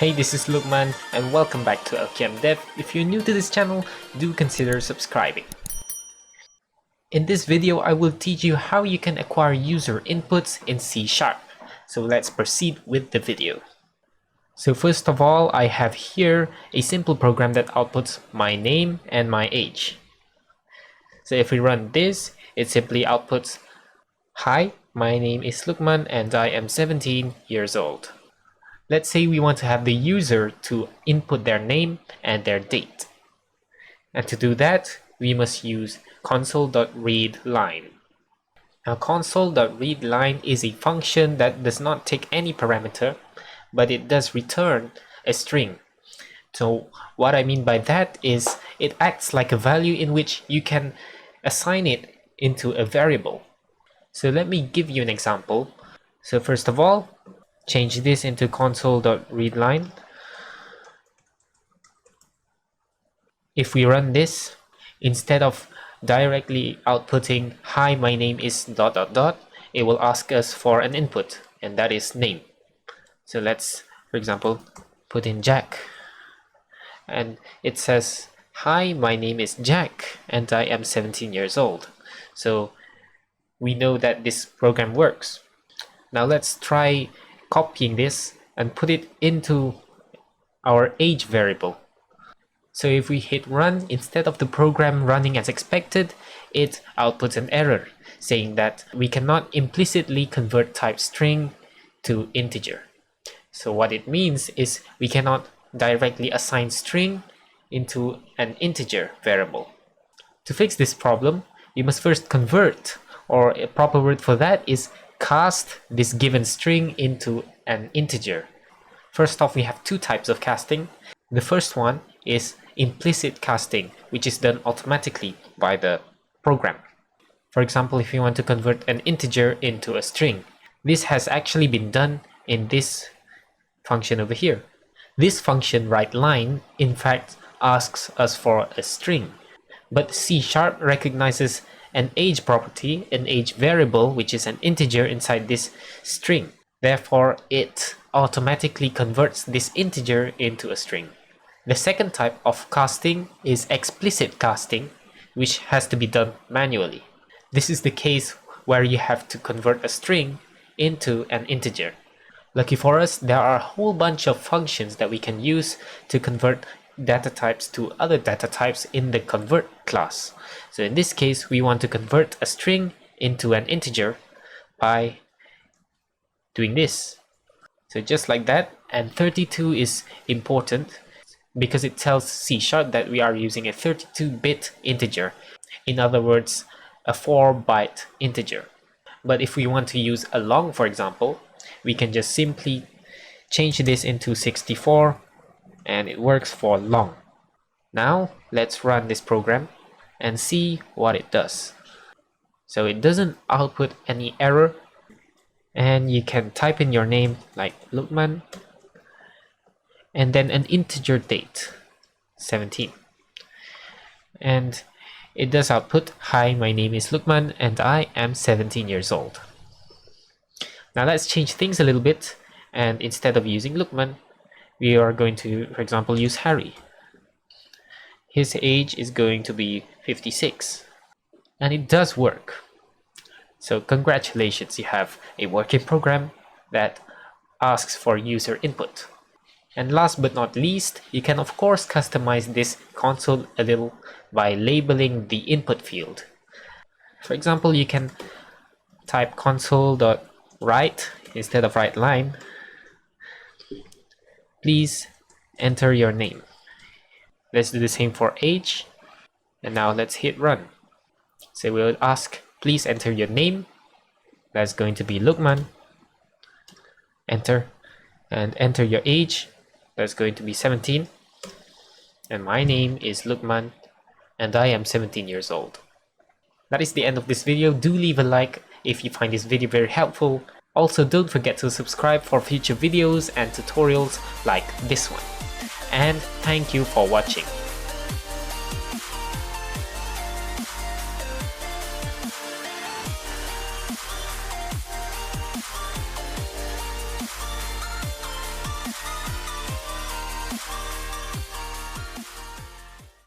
Hey, this is Lukman and welcome back to LKM Dev. If you're new to this channel, do consider subscribing. In this video, I will teach you how you can acquire user inputs in C#. So let's proceed with the video. So first of all, I have here a simple program that outputs my name and my age. So if we run this, it simply outputs, "Hi, my name is Lukman and I am 17 years old." Let's say we want to have the user to input their name and their date. And to do that, we must use console.readLine. Now console.readLine is a function that does not take any parameter, but it does return a string. So what I mean by that is it acts like a value in which you can assign it into a variable. So let me give you an example. So first of all, change this into console.readLine. If we run this, instead of directly outputting "Hi, my name is ... it will ask us for an input, and that is name. So let's, for example, put in Jack. And it says, "Hi, my name is Jack and I am 17 years old." So we know that this program works. Now let's try copying this and put it into our age variable. So if we hit run, instead of the program running as expected, it outputs an error saying that we cannot implicitly convert type string to integer. So what it means is we cannot directly assign string into an integer variable. To fix this problem, we must first convert, or a proper word for that is cast this given string into an integer. First off, we have two types of casting. The first one is implicit casting, which is done automatically by the program. For example, if you want to convert an integer into a string, this has actually been done in this function over here. This function writeLine in fact asks us for a string, but C# recognizes an age property, an age variable, which is an integer inside this string. Therefore, it automatically converts this integer into a string. The second type of casting is explicit casting, which has to be done manually. This is the case where you have to convert a string into an integer. Lucky for us, there are a whole bunch of functions that we can use to convert data types to other data types in the convert class. So in this case, we want to convert a string into an integer by doing this. So just like that, and 32 is important because it tells C# that we are using a 32-bit integer. In other words, a 4-byte integer. But if we want to use a long, for example, we can just simply change this into 64 and it works for long. Now let's run this program and see what it does. So it doesn't output any error, and you can type in your name like Lukman and then an integer date, 17. And it does output, "Hi, my name is Lukman and I am 17 years old." Now let's change things a little bit, and instead of using Lukman, we are going to, for example, use Harry. His age is going to be 56. And it does work. So congratulations, you have a working program that asks for user input. And last but not least, you can of course customize this console a little by labeling the input field. For example, you can type console.write instead of writeLine. Please enter your name. Let's do the same for age. And now let's hit run. So we'll ask, please enter your name. That's going to be Lukman. Enter. And enter your age. That's going to be 17. And my name is Lukman and I am 17 years old. That is the end of this video. Do leave a like if you find this video very helpful. Also, don't forget to subscribe for future videos and tutorials like this one. And thank you for watching.